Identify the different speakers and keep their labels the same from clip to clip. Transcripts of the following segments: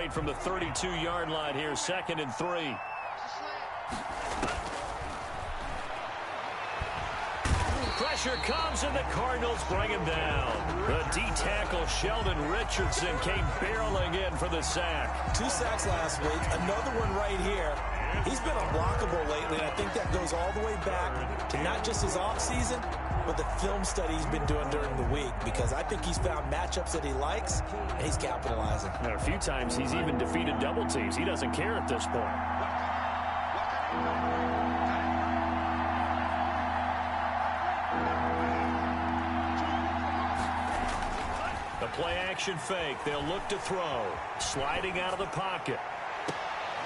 Speaker 1: right from the 32-yard line here, 2nd and 3. Pressure comes, and the Cardinals bring him down. The D-tackle Sheldon Richardson came barreling in for the sack.
Speaker 2: 2 sacks last week, another one right here. He's been unblockable lately, and I think that goes all the way back to not just his offseason, but the film study he's been doing during the week, because I think he's found matchups that he likes, and he's capitalizing.
Speaker 1: And a few times he's even defeated double teams. He doesn't care at this point. The play-action fake. They'll look to throw. Sliding out of the pocket.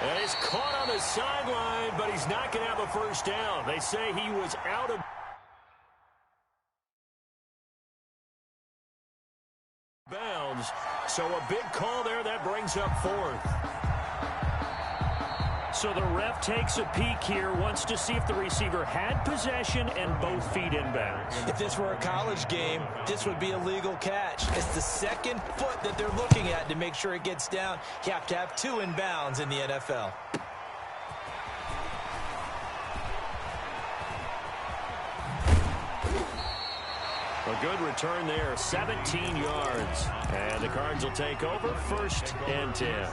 Speaker 1: And he's caught on the sideline, but he's not going to have a first down. They say he was out of bounds. So a big call there. That brings up 4th. So the ref takes a peek here, wants to see if the receiver had possession and both feet inbounds.
Speaker 2: If this were a college game, this would be a legal catch. It's the second foot that they're looking at to make sure it gets down. You have to have 2 inbounds in the NFL.
Speaker 1: A good return there, 17 yards. And the Cards will take over, 1st and 10.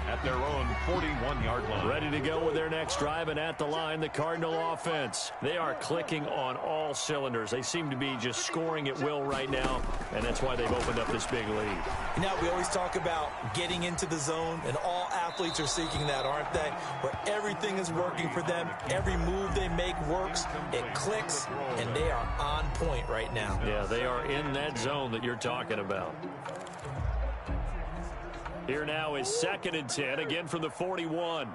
Speaker 3: At their own 41-yard line.
Speaker 1: Ready to go with their next drive, and at the line, the Cardinal offense. They are clicking on all cylinders. They seem to be just scoring at will right now, and that's why they've opened up this big lead.
Speaker 2: Now, we always talk about getting into the zone, and all athletes are seeking that, aren't they? Where everything is working for them, every move they make works, it clicks, and they are on point right now.
Speaker 1: Yeah, they are in that zone that you're talking about. Here now is 2nd and 10, again from the 41.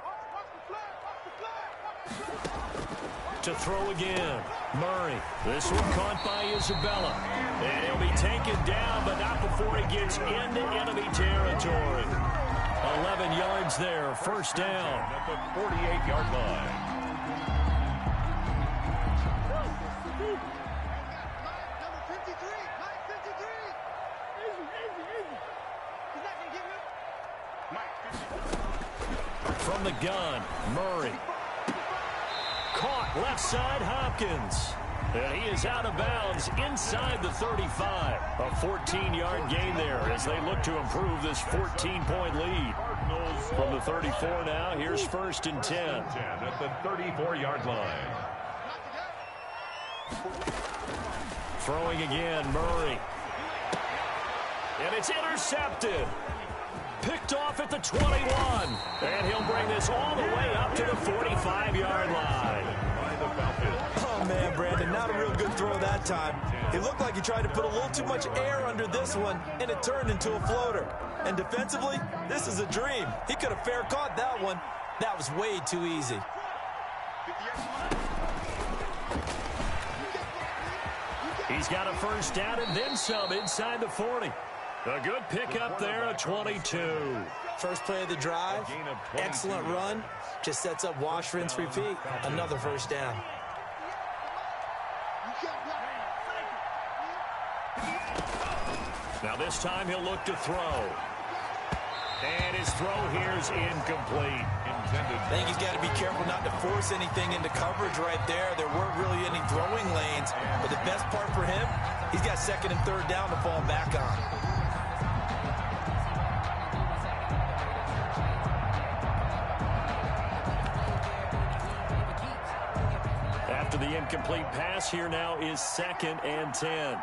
Speaker 1: To throw again, Murray. This one caught by Isabella. And he'll be taken down, but not before he gets into enemy territory. 11 yards there, 1st down.
Speaker 3: At the 48-yard line.
Speaker 1: From the gun, Murray. Caught left side, Hopkins. And he is out of bounds inside the 35. A 14-yard gain there as they look to improve this 14-point lead. From the 34 now, here's 1st and 10.
Speaker 3: At the 34-yard line.
Speaker 1: Throwing again, Murray. And it's intercepted. Picked off at the 21. And he'll bring this all the way up to the 45-yard line.
Speaker 2: Oh, man, Brandon, not a real good throw that time. It looked like he tried to put a little too much air under this one, and it turned into a floater. And defensively, this is a dream. He could have fair caught that one. That was way too easy.
Speaker 1: He's got a first down and then some inside the 40. A good pickup there, a 22.
Speaker 2: First play of the drive, excellent run. Just sets up wash, rinse, repeat. Another first down.
Speaker 1: Now this time he'll look to throw. And his throw here is incomplete.
Speaker 2: I think he's got to be careful not to force anything into coverage right there. There weren't really any throwing lanes. But the best part for him, he's got 2nd and 3rd down to fall back on.
Speaker 1: After the incomplete pass, here now is 2nd and 10.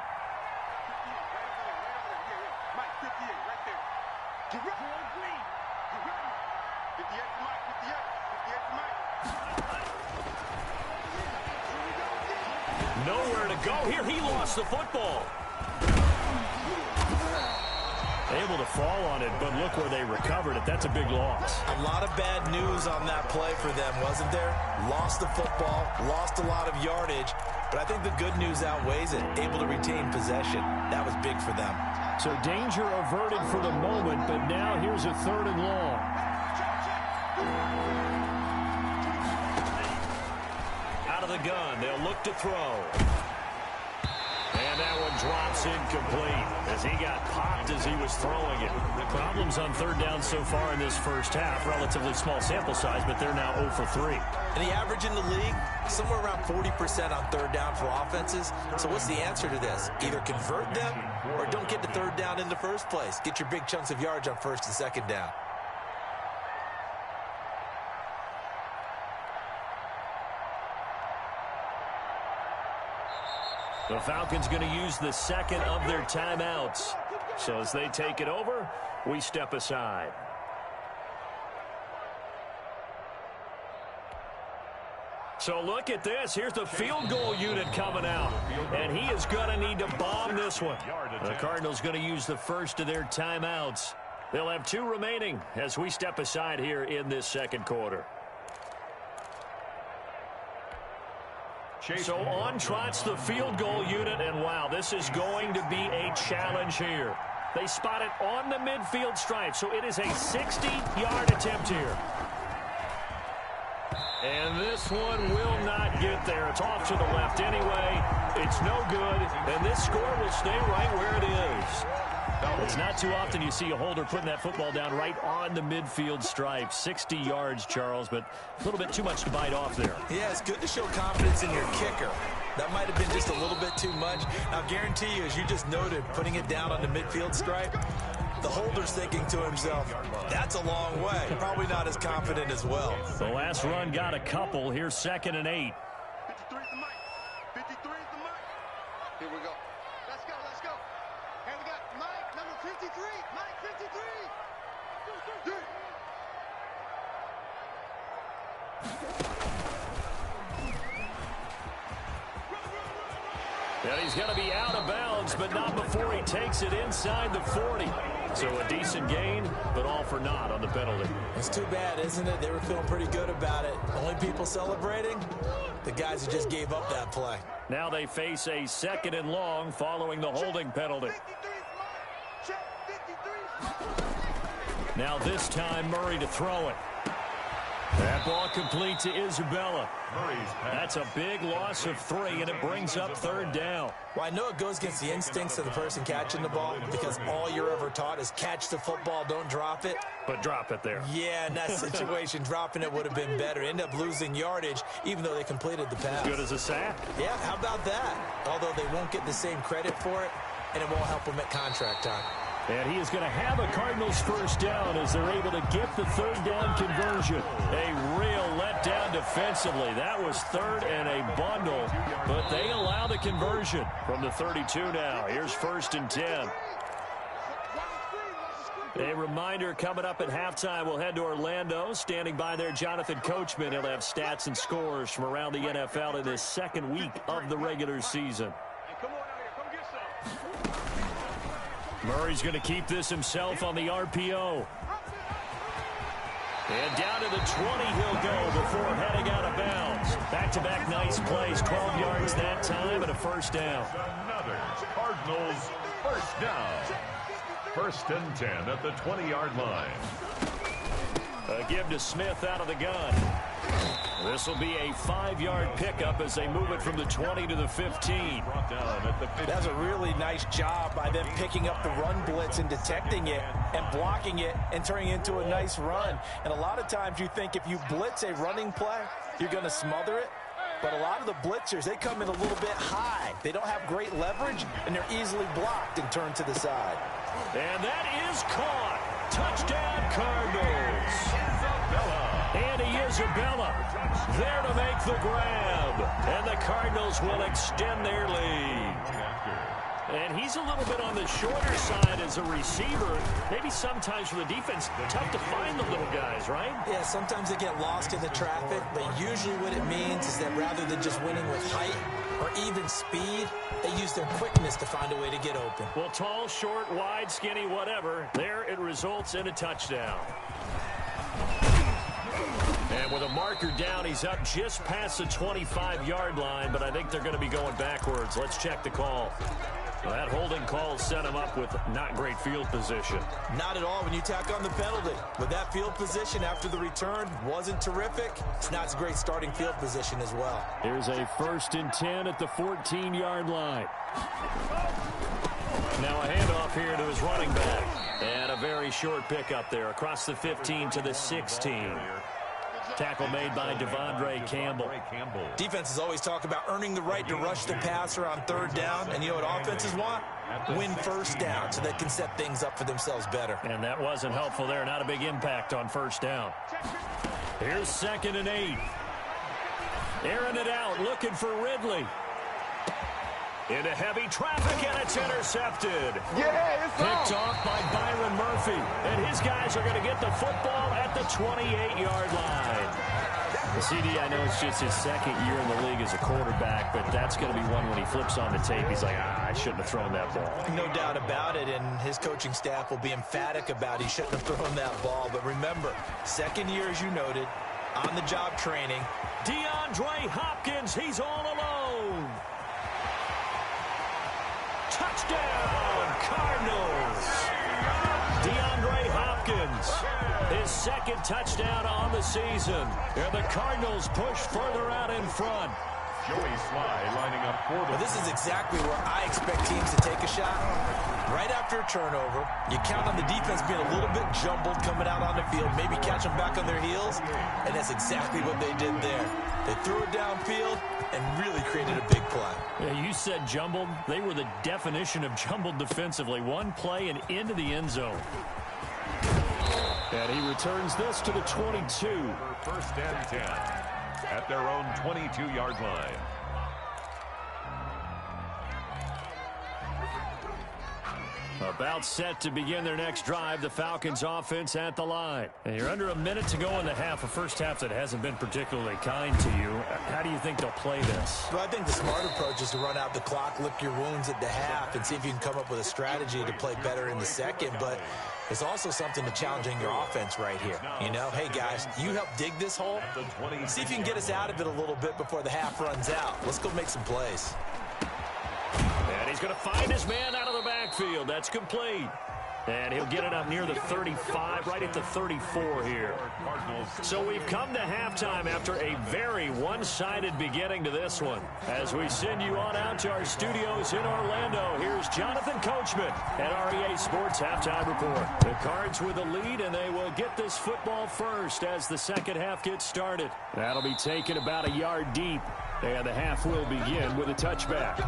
Speaker 1: Nowhere to go here. He lost the football. Able to fall on it, but look where they recovered it. That's a big loss.
Speaker 2: A lot of bad news on that play for them, wasn't there? Lost the football, lost a lot of yardage, but I think the good news outweighs it. Able to retain possession. That was big for them.
Speaker 1: So danger averted for the moment, but now here's a 3rd and long. Out of the gun, they'll look to throw. And And that one drops incomplete as he got popped as he was throwing it. Problems on third down so far in this first half. Relatively small sample size, but they're now 0 for 3.
Speaker 2: And the average in the league, somewhere around 40% on third down for offenses. So what's the answer to this? Either convert them or don't get the third down in the first place. Get your big chunks of yards on first and second down.
Speaker 1: The Falcons going to use the second of their timeouts. So as they take it over, we step aside. So look at this. Here's the field goal unit coming out. And he is going to need to bomb this one. The Cardinals going to use the first of their timeouts. They'll have 2 remaining as we step aside here in this second quarter. So on trots the field goal unit, and wow, this is going to be a challenge here. They spot it on the midfield stripe, so it is a 60-yard attempt here. And this one will not get there. It's off to the left anyway. It's no good, and this score will stay right where it is. It's not too often you see a holder putting that football down right on the midfield stripe. 60 yards, Charles, but a little bit too much to bite off there.
Speaker 2: Yeah, it's good to show confidence in your kicker. That might have been just a little bit too much. I'll guarantee you, as you just noted, putting it down on the midfield stripe, the holder's thinking to himself, that's a long way. Probably not as confident as well.
Speaker 1: The last run got a couple. Here's 2nd and 8.
Speaker 4: 53 is the mic. 53 is the mic. Here we go. Let's go, let's go. And we got Mike, number 53. Mike, 53.
Speaker 1: And he's going to be out of bounds, but not before he takes it inside the 40. So a decent gain, but all for naught on the penalty.
Speaker 2: It's too bad, isn't it? They were feeling pretty good about it. Only people celebrating, the guys who just gave up that play.
Speaker 1: Now they face a 2nd and long following the holding penalty. Now this time Murray to throw it. That ball complete to Isabella. That's a big loss of 3, and it brings up 3rd down.
Speaker 2: Well, I know it goes against the instincts of the person catching the ball because all you're ever taught is catch the football, don't drop it.
Speaker 1: But drop it there.
Speaker 2: Yeah, in that situation, dropping it would have been better. End up losing yardage, even though they completed the pass.
Speaker 1: Good as a sack.
Speaker 2: Yeah, how about that? Although they won't get the same credit for it, and it won't help them at contract time.
Speaker 1: And he is going to have a Cardinals first down as they're able to get the 3rd down conversion. A real letdown defensively. That was 3rd and a bundle, but they allow the conversion from the 32 now. Here's 1st and 10. A reminder coming up at halftime, we'll head to Orlando. Standing by there, Jonathan Coachman. He'll have stats and scores from around the NFL in this 2nd week of the regular season. Murray's going to keep this himself on the RPO. And down to the 20 he'll go before heading out of bounds. Back-to-back nice plays, 12 yards that time and a first down.
Speaker 3: Another Cardinals first down. 1st and 10 at the 20-yard line.
Speaker 1: A give to Smith out of the gun. This will be a 5-yard pickup as they move it from the 20 to the 15.
Speaker 2: That's a really nice job by them picking up the run blitz and detecting it and blocking it and turning it into a nice run. And a lot of times you think if you blitz a running play, you're going to smother it. But a lot of the blitzers, they come in a little bit high. They don't have great leverage, and they're easily blocked and turned to the side.
Speaker 1: And that is caught. Touchdown, Cardinals. Andy Isabella there to make the grab. And the Cardinals will extend their lead. And he's a little bit on the shorter side as a receiver. Maybe sometimes for the defense, tough to find the little guys, right?
Speaker 2: Yeah, sometimes they get lost in the traffic, but usually what it means is that rather than just winning with height or even speed, they use their quickness to find a way to get open.
Speaker 1: Well, tall, short, wide, skinny, whatever, there it results in a touchdown. And with a marker down, he's up just past the 25-yard line, but I think they're going to be going backwards. Let's check the call. Well, that holding call set him up with not great field position.
Speaker 2: Not at all when you tack on the penalty. With that field position after the return wasn't terrific, it's not a great starting field position as well.
Speaker 1: Here's a 1st and 10 at the 14-yard line. Now a handoff here to his running back. And a very short pickup there across the 15 to the 16. Tackle made by Devondre Campbell.
Speaker 2: Defenses always talk about earning the right to rush the passer on 3rd down. And you know what offenses want? Win 1st down so they can set things up for themselves better.
Speaker 1: And that wasn't helpful there. Not a big impact on 1st down. Here's 2nd and 8. Airing it out, looking for Ridley. Into heavy traffic, and it's intercepted.
Speaker 4: Yeah, it's
Speaker 1: Picked off by Byron Murphy. And his guys are going to get the football at the 28-yard line. The CD, I know it's just his 2nd year in the league as a quarterback, but that's going to be one when he flips on the tape. He's like, I shouldn't have thrown that ball.
Speaker 2: No doubt about it, and his coaching staff will be emphatic about he shouldn't have thrown that ball. But remember, 2nd year, as you noted, on-the-job training.
Speaker 1: DeAndre Hopkins, he's all alone. Touchdown, Cardinals. DeAndre Hopkins, his 2nd touchdown on the season. And the Cardinals push further out in front.
Speaker 3: Joey Sly lining up for the...
Speaker 2: Well, this is exactly where I expect teams to take a shot. Right after a turnover, you count on the defense being a little bit jumbled coming out on the field, maybe catch them back on their heels, and that's exactly what they did there. They threw it downfield and really created a big play.
Speaker 1: Yeah, you said jumbled. They were the definition of jumbled defensively. One play and into the end zone. And he returns this to the 22.
Speaker 3: 1st and 10 at their own 22-yard line.
Speaker 1: About set to begin their next drive, the Falcons offense at the line. And you're under a minute to go in the half, a first half that hasn't been particularly kind to you. How do you think they'll play this?
Speaker 2: Well, I think the smart approach is to run out the clock, lick your wounds at the half, and see if you can come up with a strategy to play better in the second. But there's also something to challenging your offense right here. You know, hey, guys, you help dig this hole. See if you can get us out of it a little bit before the half runs out. Let's go make some plays.
Speaker 1: And he's going to find his man out of the backfield. That's complete. And he'll get it up near the 35, right at the 34 here. So we've come to halftime after a very one-sided beginning to this one. As we send you on out to our studios in Orlando, here's Jonathan Coachman at REA Sports Halftime Report. The Cards with the lead, and they will get this football first as the second half gets started. That'll be taken about a yard deep, and the half will begin with a touchback.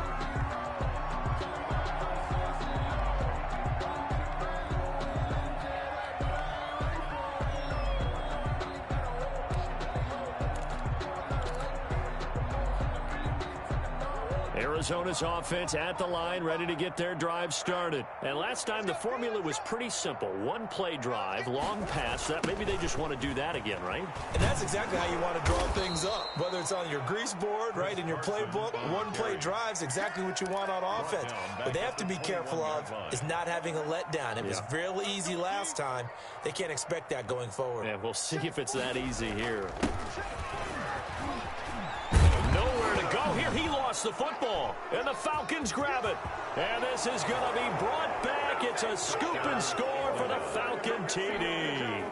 Speaker 1: Arizona's offense at the line, ready to get their drive started. And last time the formula was pretty simple. One play drive, long pass. That maybe they just want to do that again, right?
Speaker 2: And that's exactly how you want to draw things up. Whether it's on your grease board, right, in your playbook, one play drive's exactly what you want on offense. What they have to be careful of is not having a letdown. It was real easy last time. They can't expect that going forward.
Speaker 1: And we'll see if it's that easy here. Go here, he lost the football, and the Falcons grab it. And this is going to be brought back. It's a scoop and score for the Falcon TD.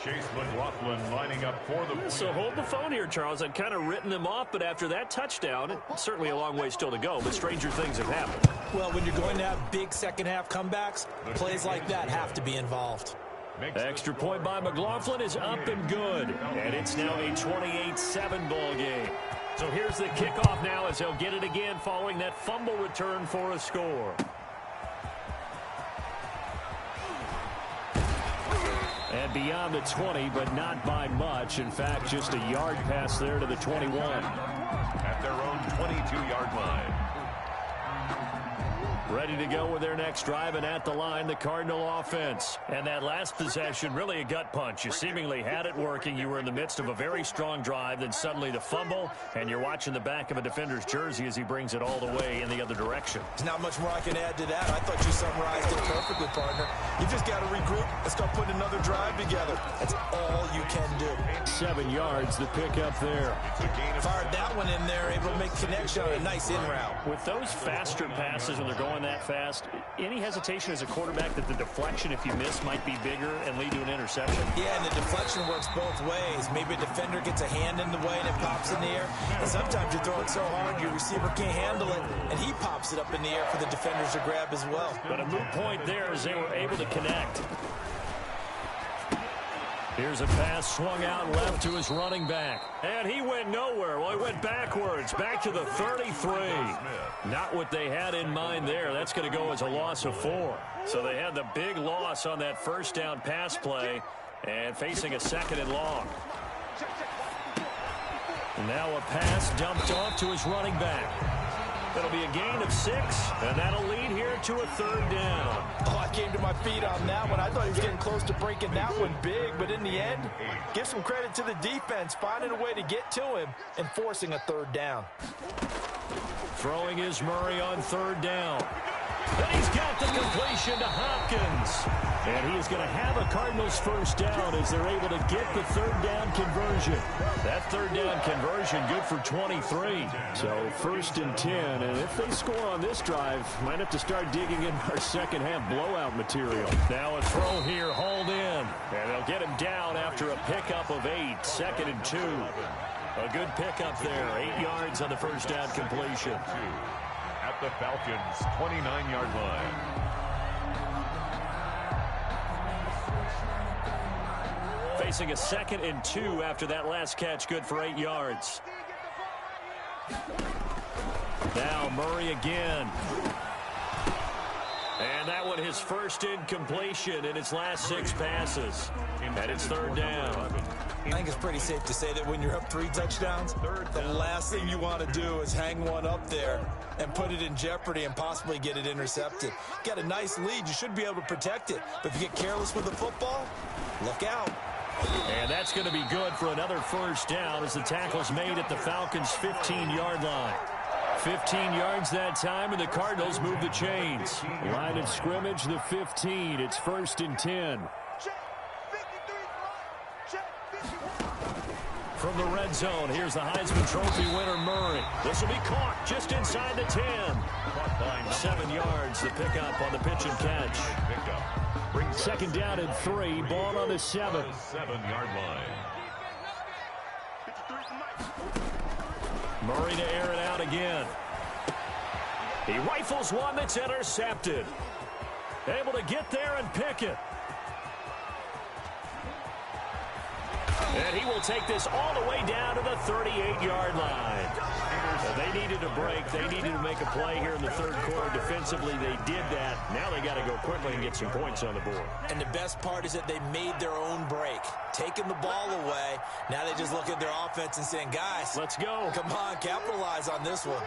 Speaker 3: Chase McLaughlin lining up for the...
Speaker 1: So hold the phone here, Charles. I'd kind of written them off, but after that touchdown, it's certainly a long way still to go, but stranger things have happened.
Speaker 2: Well, when you're going to have big second-half comebacks, plays like that have to be involved.
Speaker 1: Extra point by McLaughlin is up and good, and it's now a 28-7 ball game. So here's the kickoff now as they'll get it again following that fumble return for a score. And beyond the 20, but not by much. In fact, just a yard pass there to the 21.
Speaker 3: At their own 22-yard line.
Speaker 1: Ready to go with their next drive, and at the line, the Cardinal offense. And that last possession, really a gut punch. You seemingly had it working. You were in the midst of a very strong drive, then suddenly the fumble, and you're watching the back of a defender's jersey as he brings it all the way in the other direction.
Speaker 2: There's not much more I can add to that. I thought you summarized it perfectly, partner. You just got to regroup and start putting another drive together. That's all you can do.
Speaker 1: 7 yards, the pickup there.
Speaker 2: Fired that one in there, able to make connection on a nice in route.
Speaker 1: With those faster passes when they're going going that fast. Any hesitation as a quarterback that the deflection, if you miss, might be bigger and lead to an interception?
Speaker 2: Yeah, and the deflection works both ways. Maybe a defender gets a hand in the way and it pops in the air. And sometimes you throw it so hard your receiver can't handle it, and he pops it up in the air for the defenders to grab as well.
Speaker 1: But a moot point there as they were able to connect. Here's a pass swung out left to his running back. And he went nowhere. Well, he went backwards, back to the 33. Not what they had in mind there. That's going to go as a loss of 4. So they had the big loss on that first down pass play and facing a 2nd and long. Now a pass dumped off to his running back. It'll be a gain of 6, and that'll lead here to a 3rd down.
Speaker 2: Oh, I came to my feet on that one. I thought he was getting close to breaking that one big, but in the end, give some credit to the defense, finding a way to get to him and forcing a 3rd down.
Speaker 1: Throwing is Murray on 3rd down. And he's got the completion to Hopkins. And he is going to have a Cardinals first down as they're able to get the 3rd down conversion. That 3rd down conversion good for 23. So 1st and 10. And if they score on this drive, might have to start digging in our second half blowout material. Now a throw here, hauled in. And they'll get him down after a pickup of 8. 2nd and 2. A good pickup there. 8 yards on the first down completion.
Speaker 3: At the Falcons' 29-yard line.
Speaker 1: Facing a 2nd and 2 after that last catch, good for 8 yards. Now Murray again. And that one his first incompletion in his last 6 passes. And it's 3rd down.
Speaker 2: I think it's pretty safe to say that when you're up 3 touchdowns, the last thing you want to do is hang one up there and put it in jeopardy and possibly get it intercepted. Got a nice lead. You should be able to protect it. But if you get careless with the football, look out.
Speaker 1: And that's going to be good for another first down as the tackle's made at the Falcons' 15-yard line. 15 yards that time, and the Cardinals move the chains. Line of scrimmage, the 15. It's 1st and 10. From the red zone, here's the Heisman Trophy winner, Murray. This will be caught just inside the 10. 7 yards, the pickup on the pitch and catch. 2nd down and 3, ball on the 7.
Speaker 3: 7-yard line.
Speaker 1: Murray to air it out again. He rifles one that's intercepted. Able to get there and pick it. And he will take this all the way down to the 38-yard line. They needed a break. They needed to make a play here in the 3rd quarter. Defensively, they did that. Now they got to go quickly and get some points on the board.
Speaker 2: And the best part is that they made their own break. Taking the ball away. Now they just look at their offense and saying, guys,
Speaker 1: let's go.
Speaker 2: Come on, capitalize on this one.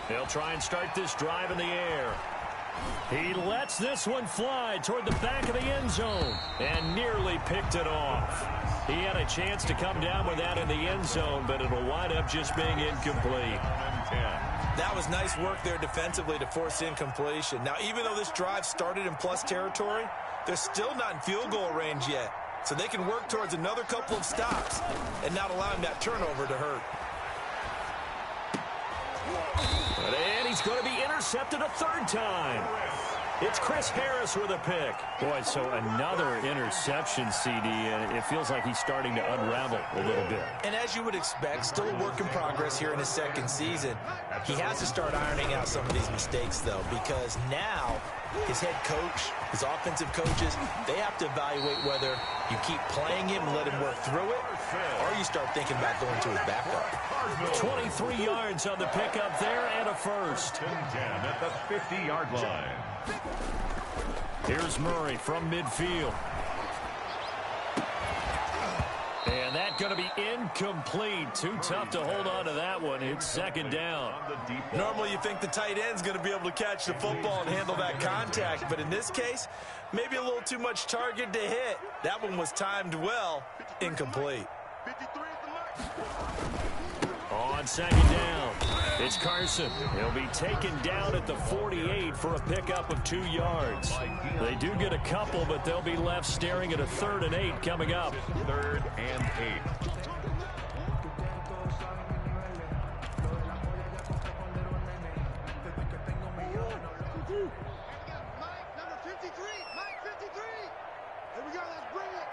Speaker 1: They'll try and start this drive in the air. He lets this one fly toward the back of the end zone and nearly picked it off. He had a chance to come down with that in the end zone, but it'll wind up just being incomplete.
Speaker 2: That was nice work there defensively to force incompletion. Now, even though this drive started in plus territory, they're still not in field goal range yet. So they can work towards another couple of stops and not allowing that turnover to hurt.
Speaker 1: And he's going to be intercepted a 3rd time. It's Chris Harris with a pick. Boy, so another interception, CD, and it feels like he's starting to unravel a little bit. And
Speaker 2: as you would expect, still a work in progress here in his 2nd season. He has to start ironing out some of these mistakes, though, because now his head coach, his offensive coaches, they have to evaluate whether you keep playing him and let him work through it, or you start thinking about going to his backup.
Speaker 1: 23 yards on the pickup there and a first.
Speaker 3: 10 at the 50-yard line.
Speaker 1: Here's Murray from midfield. And that going to be incomplete. Too tough to hold on to that one. It's 2nd down.
Speaker 2: Normally you think the tight end's going to be able to catch the football and handle that contact, but in this case, maybe a little too much target to hit. That one was timed well. Incomplete.
Speaker 1: On 2nd down, it's Carson. He'll be taken down at the 48 for a pickup of 2 yards. They do get a couple, but they'll be left staring at a 3rd and 8 coming up.
Speaker 3: 3rd and 8.
Speaker 4: 53. Mike 53. Here we go. Let's bring it.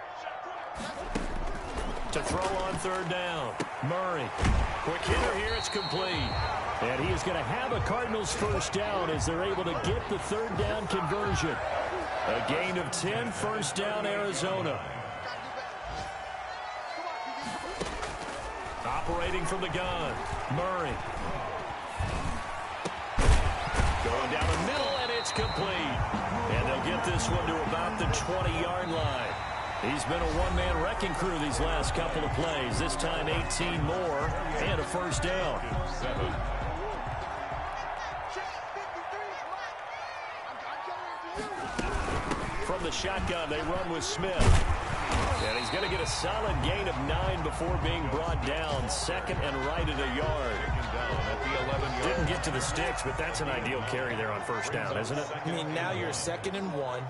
Speaker 1: To throw on third down. Murray. Quick hitter here. It's complete. And he is going to have a Cardinals first down as they're able to get the third down conversion. A gain of 10, first down, Arizona. Operating from the gun. Murray. Going down the middle, and it's complete. And they'll get this one to about the 20-yard line. He's been a one-man wrecking crew these last couple of plays. This time 18 more and a first down.
Speaker 3: 7.
Speaker 1: From the shotgun, they run with Smith. And he's going to get a solid gain of 9 before being brought down. Second and right at a yard. Didn't get to the sticks, but that's an ideal carry there on first down, isn't it?
Speaker 2: I mean, now you're 2nd and 1.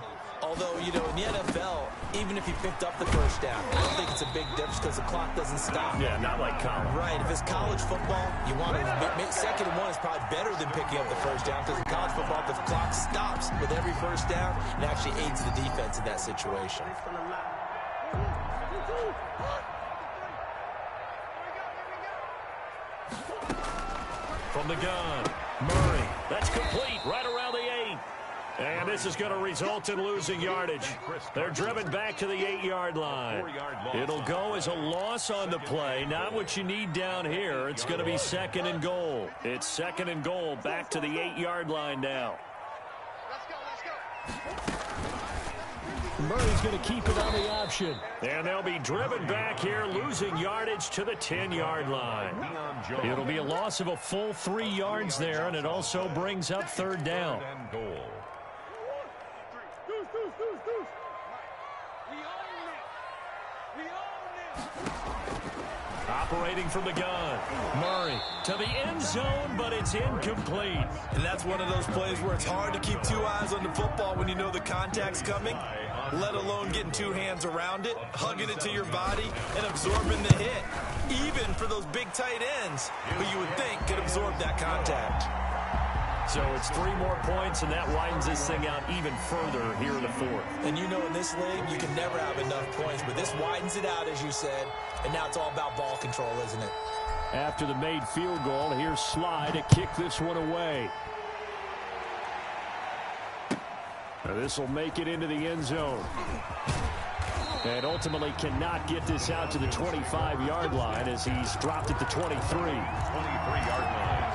Speaker 2: Although, you know, in the NFL, even if you picked up the first down, I don't think it's a big difference because the clock doesn't stop.
Speaker 1: Yeah, not like college.
Speaker 2: Right. If it's college football, you want to 2nd and 1 is probably better than picking up the first down because in college football, the clock stops with every first down and actually aids the defense in that situation.
Speaker 1: From the gun, Murray. That's complete right around the 8. And this is going to result in losing yardage. They're driven back to the 8-yard line. It'll go as a loss on the play. Not what you need down here. It's going to be 2nd and goal. It's 2nd and goal back to the 8-yard line now. Murray's going to keep it on the option. And they'll be driven back here, losing yardage to the 10-yard line. It'll be a loss of a full 3 yards there, and it also brings up third down. Operating from the gun. Murray to the end zone, but it's incomplete.
Speaker 2: And that's one of those plays where it's hard to keep 2 eyes on the football when you know the contact's coming, let alone getting 2 hands around it, hugging it to your body, and absorbing the hit. Even for those big tight ends who you would think could absorb that contact.
Speaker 1: So it's 3 more points, and that widens this thing out even further here in the 4th.
Speaker 2: And you know in this league, you can never have enough points, but this widens it out, as you said, and now it's all about ball control, isn't it?
Speaker 1: After the made field goal, here's Sly to kick this one away. This will make it into the end zone. And ultimately cannot get this out to the 25-yard line as he's dropped at the 23.
Speaker 3: 23-yard line.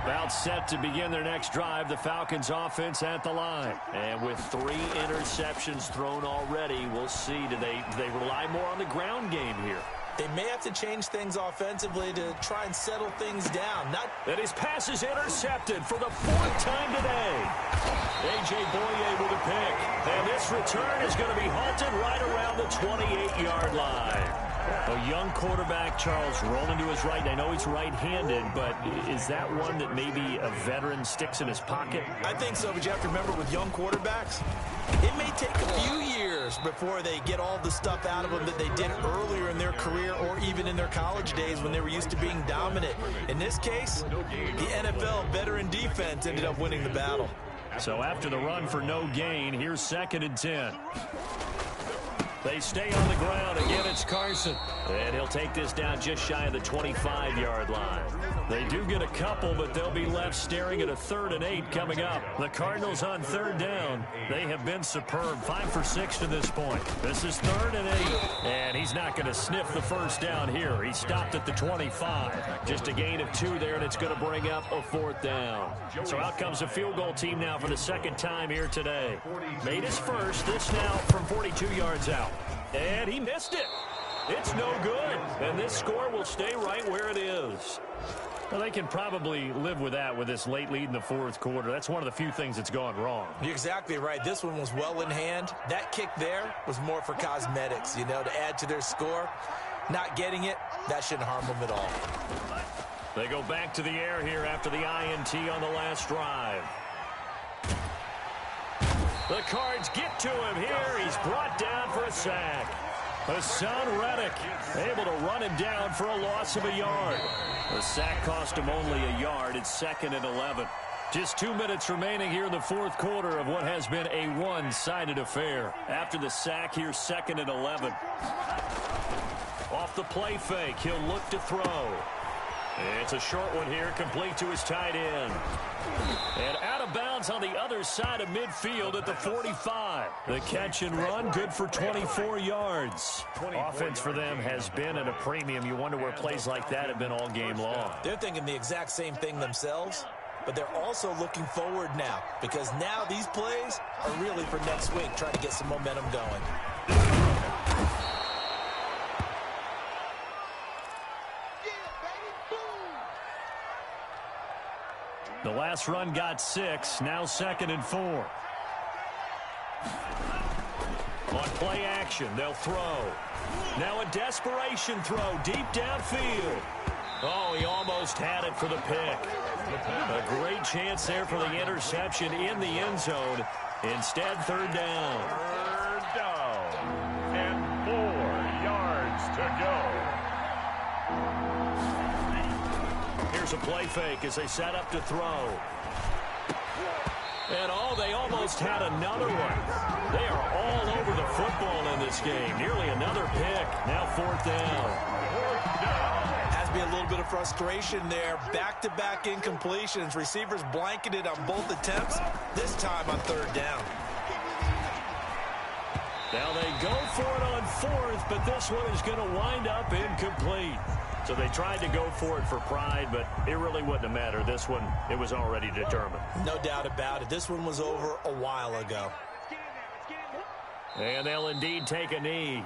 Speaker 1: About set to begin their next drive, the Falcons offense at the line. And with 3 interceptions thrown already, we'll see. Do they rely more on the ground game here?
Speaker 2: They may have to change things offensively to try and settle things down.
Speaker 1: And his pass is intercepted for the 4th time today. A.J. Boye with a pick. And this return is going to be halted right around the 28-yard line. A young quarterback, Charles, rolling to his right. I know he's right-handed, but is that one that maybe a veteran sticks in his pocket?
Speaker 2: I think so, but you have to remember with young quarterbacks, it may take a few years before they get all the stuff out of them that they did earlier in their career or even in their college days when they were used to being dominant. In this case, the NFL veteran defense ended up winning the battle.
Speaker 1: So after the run for no gain, here's 2nd and 10. They stay on the ground. Again, it's Carson. And he'll take this down just shy of the 25-yard line. They do get a couple, but they'll be left staring at a 3rd and 8 coming up. The Cardinals on 3rd down. They have been superb. 5 for 6 to this point. This is 3rd and 8. And he's not going to sniff the first down here. He stopped at the 25. Just a gain of 2 there, and it's going to bring up a 4th down. So out comes a field goal team now for the 2nd time here today. Made his first. This now from 42 yards out. And he missed it. It's no good. And this score will stay right where it is. Well, they can probably live with that with this late lead in the 4th quarter. That's one of the few things that's gone wrong.
Speaker 2: You're exactly right. This one was well in hand. That kick there was more for cosmetics, you know, to add to their score. Not getting it, that shouldn't harm them at all.
Speaker 1: They go back to the air here after the INT on the last drive. The Cards get to him here. He's brought down for a sack. Hassan Reddick able to run him down for a loss of a yard. The sack cost him only a yard. It's 2nd and 11. Just 2 minutes remaining here in the fourth quarter of what has been a one-sided affair. After the sack, here's 2nd and 11. Off the play fake, he'll look to throw. It's a short one here, complete to his tight end. And out of bounds on the other side of midfield at the 45. The catch and run, good for 24 yards. Offense for them has been at a premium. You wonder where plays like that have been all game long.
Speaker 2: They're thinking the exact same thing themselves, but they're also looking forward now, because now these plays are really for next week, trying to get some momentum going.
Speaker 1: The last run got 6, now 2nd and 4. On play action, they'll throw. Now a desperation throw deep downfield. Oh, he almost had it for the pick. A great chance there for the interception in the end zone. Instead, 3rd down.
Speaker 3: 3rd down. And 4 yards to go.
Speaker 1: Here's a play fake as they set up to throw. And they almost had another one. They are all over the football in this game. Nearly another pick. Now 4th down.
Speaker 3: 4th down.
Speaker 2: Has to be a little bit of frustration there. Back-to-back incompletions. Receivers blanketed on both attempts, this time on 3rd down.
Speaker 1: Now they go for it on 4th, but this one is going to wind up incomplete. So they tried to go for it for pride, but it really wouldn't have mattered. This one, it was already determined.
Speaker 2: No doubt about it. This one was over a while ago.
Speaker 1: And they'll indeed take a knee.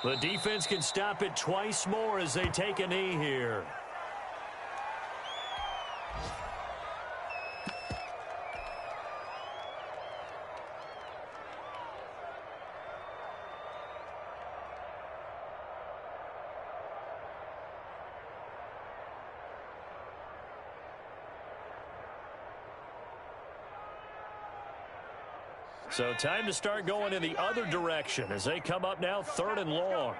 Speaker 1: The defense can stop it twice more as they take a knee here. So time to start going in the other direction as they come up now 3rd and long.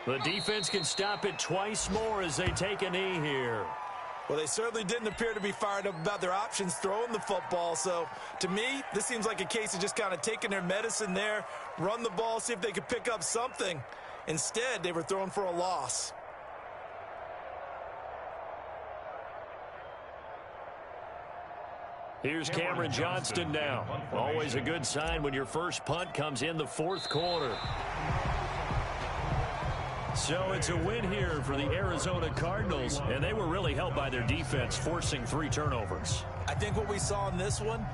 Speaker 1: The defense can stop it twice more as they take a knee here.
Speaker 2: Well, they certainly didn't appear to be fired up about their options throwing the football. So, to me, this seems like a case of just kind of taking their medicine there, run the ball, see if they could pick up something. Instead, they were throwing for a loss.
Speaker 1: Here's Cameron Johnston now. Always a good sign when your first punt comes in the 4th quarter. So it's a win here for the Arizona Cardinals, and they were really helped by their defense, forcing 3 turnovers.
Speaker 2: I think what we saw in this one,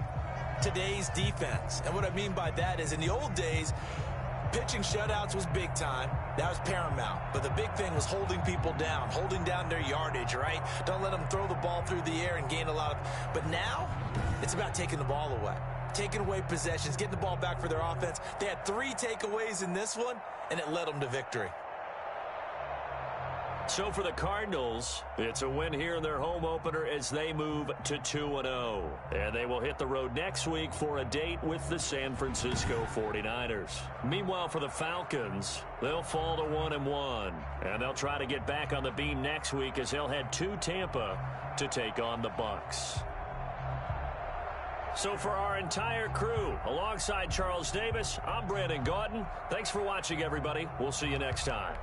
Speaker 2: today's defense. And what I mean by that is in the old days, pitching shutouts was big time. That was paramount. But the big thing was holding people down, holding down their yardage, right? Don't let them throw the ball through the air and gain a lot of... But now, it's about taking the ball away. Taking away possessions, getting the ball back for their offense. They had 3 takeaways in this one, and it led them to victory.
Speaker 1: So for the Cardinals, it's a win here in their home opener as they move to 2-0. And they will hit the road next week for a date with the San Francisco 49ers. Meanwhile, for the Falcons, they'll fall to 1-1. And they'll try to get back on the beam next week as they'll head to Tampa to take on the Bucks. So for our entire crew, alongside Charles Davis, I'm Brandon Gaudin. Thanks for watching, everybody. We'll see you next time.